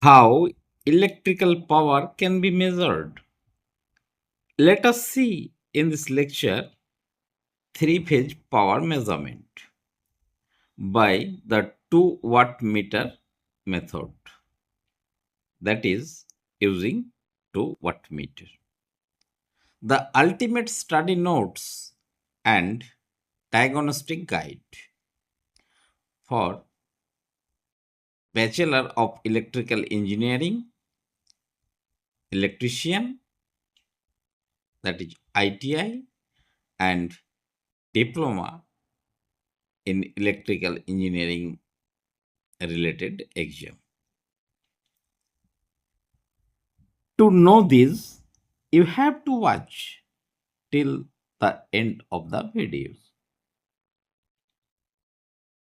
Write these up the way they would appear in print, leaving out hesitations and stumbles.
How electrical power can be measured? Let us see in this lecture three-phase power measurement by the 2 watt meter method, that is using 2 watt meter. The ultimate study notes and diagnostic guide for Bachelor of Electrical Engineering, electrician, that is ITI, and diploma in electrical engineering related exam. To know this, you have to watch till the end of the videos.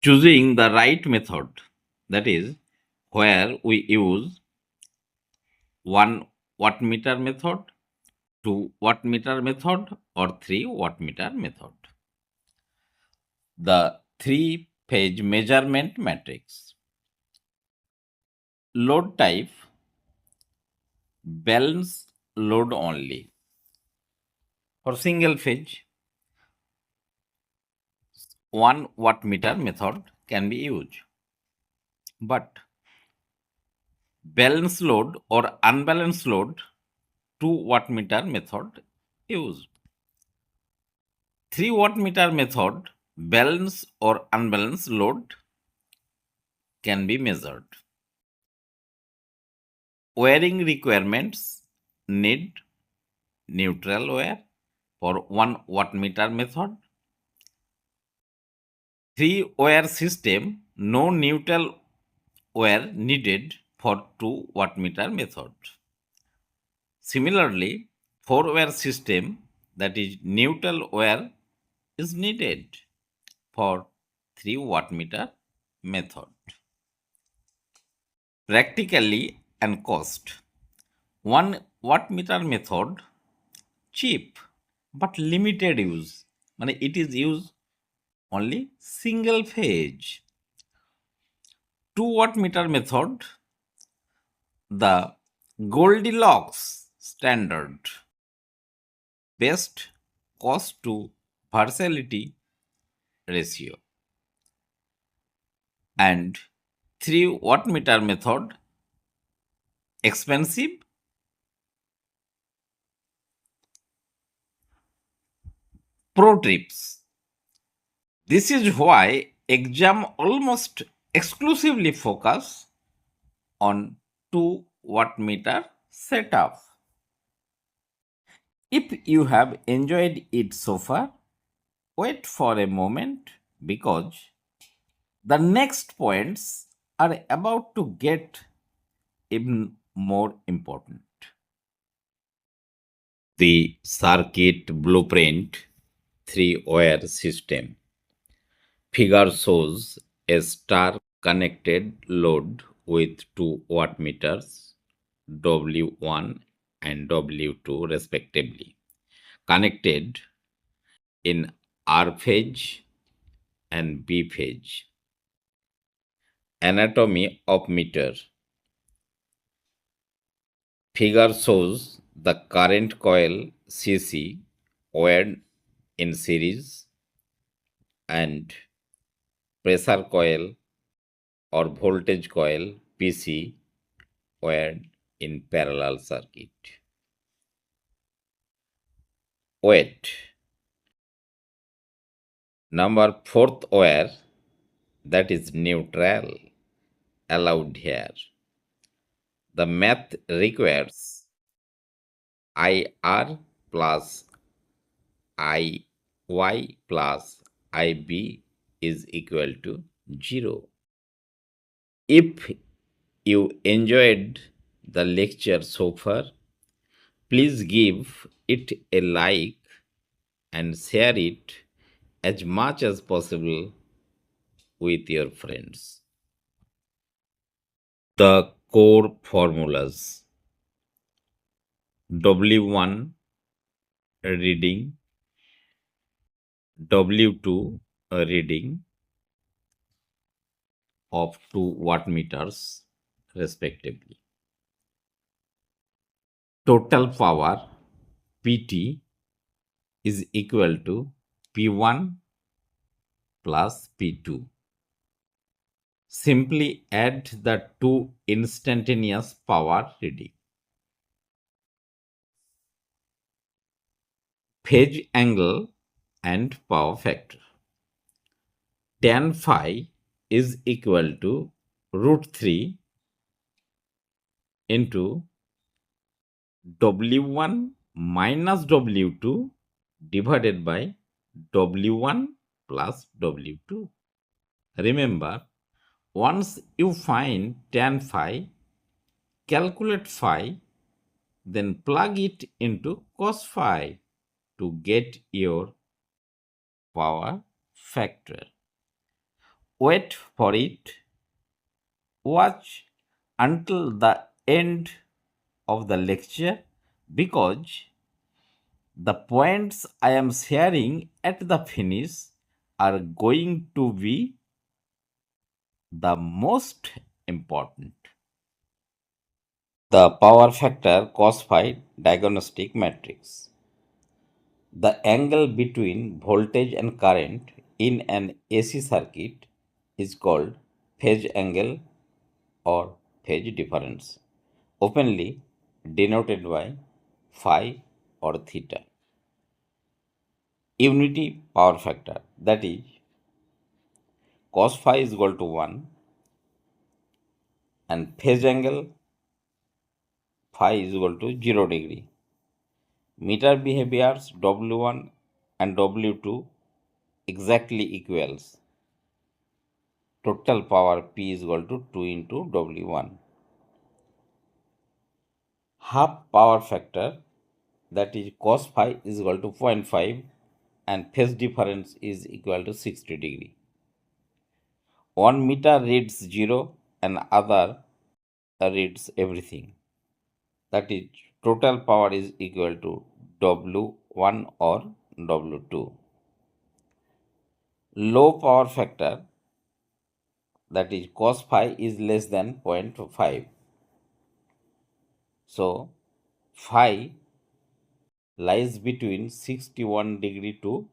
Choosing the right method, that is where we use 1 watt meter method, 2 watt meter method, or 3 watt meter method. The three-phase measurement matrix. Load type, balance load only. For single phase, 1 watt meter method can be used. But balance load or unbalanced load, 2 watt meter method used. 3 watt meter method, balance or unbalanced load can be measured. Wiring requirements need neutral wire for 1 watt meter method. 3 wire system, no neutral wire needed for 2 watt meter method. Similarly, 4 wire system, that is neutral wire, is needed for 3 watt meter method. Practically and cost. 1 watt meter method cheap but limited use. It is used only single phase. 2 watt meter method, the Goldilocks standard, best cost to versatility ratio, and 3 watt meter method, expensive. Pro tips. This is why exam almost exclusively focus on 2 watt meter setup. If you have enjoyed it so far, wait for a moment because the next points are about to get even more important. The circuit blueprint 3 wire system. Figure shows a star connected load with 2 watt meters W1 and W2 respectively, connected in R phase and B phase. Anatomy of meter. Figure shows the current coil CC wired in series and pressure coil or voltage coil PC wired in parallel circuit. Weight. Number 4th wire, that is neutral, allowed here. The math requires IR plus IY plus IB is equal to 0. If you enjoyed the lecture so far, please give it a like and share it as much as possible with your friends. The core formulas. W1 reading, W2 reading of 2 watt meters respectively. total power Pt is equal to P1 plus P2. Simply add the two instantaneous power reading. Phase angle and power factor. Tan phi is equal to root 3 into W1 minus W2 divided by W1 plus W2. Remember, once you find tan phi, calculate phi, then plug it into cos phi to get your power factor. Wait for it. Watch until the end of the lecture because the points I am sharing at the finish are going to be the most important. The power factor cos phi diagnostic matrix. The angle between voltage and current in an AC circuit is called phase angle or phase difference, openly denoted by phi or theta. Unity power factor, that is cos phi is equal to 1 and phase angle phi is equal to 0 degree. Meter behaviors W1 and W2 exactly equals total power P is equal to 2 into W1. Half power factor, that is cos phi is equal to 0.5 and phase difference is equal to 60 degree. One meter reads 0 and other reads everything. That is total power is equal to W1 or W2. Low power factor, that is cos phi is less than 0.5. So phi lies between 61 degree to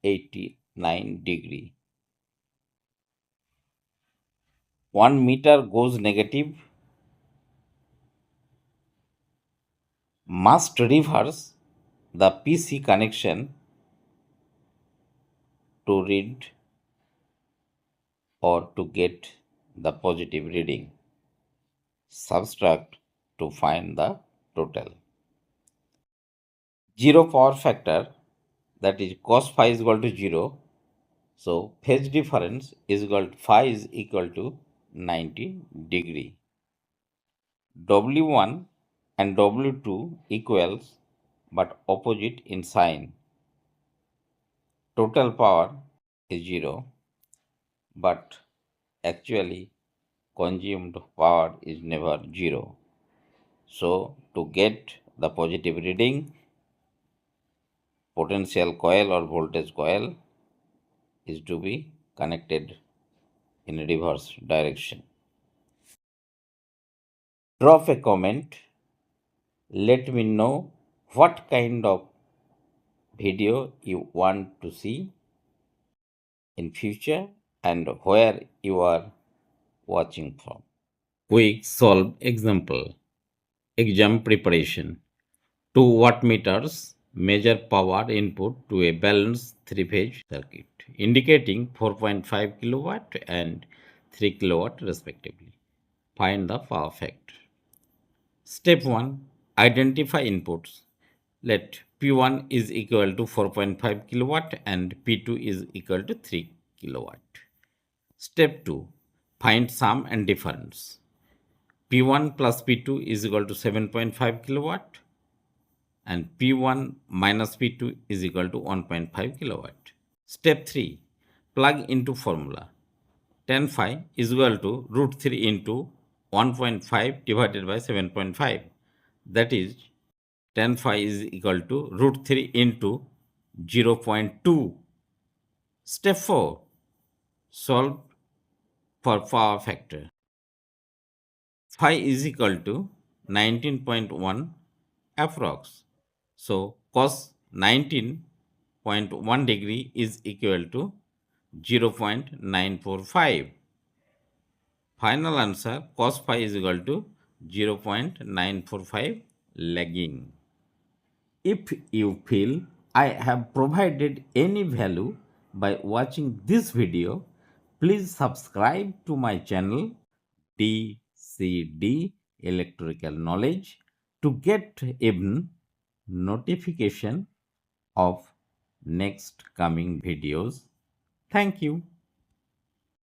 89 degree. 1 meter goes negative, must reverse the PC connection to read or to get the positive reading. Subtract to find the total. Zero power factor, that is cos phi is equal to 0. So phase difference is equal to phi is equal to 90 degree. W1 and W2 equals but opposite in sign. Total power is 0, but actually consumed power is never 0. So to get the positive reading, potential coil or voltage coil is to be connected in a reverse direction. Drop a comment. Let me know what kind of video you want to see in future and where you are watching from. Quick solve example. Exam preparation. Two wattmeters measure power input to a balanced three-phase circuit, indicating 4.5 kilowatt and 3 kilowatt respectively. Find the power factor. Step 1. Identify inputs. Let P1 is equal to 4.5 kilowatt and P2 is equal to 3 kilowatt. Step 2. Find sum and difference. P1 plus P2 is equal to 7.5 kilowatt and P1 minus P2 is equal to 1.5 kilowatt. Step 3. Plug into formula. Tan phi is equal to root 3 into 1.5 divided by 7.5. That is, tan phi is equal to root 3 into 0.2. Step 4. Solve for power factor. Phi is equal to 19.1 approx. So cos 19.1 degree is equal to 0.945. Final answer cos phi is equal to 0.945 lagging. If you feel I have provided any value by watching this video, please subscribe to my channel DCD Electrical Knowledge to get even notification of next coming videos. Thank you.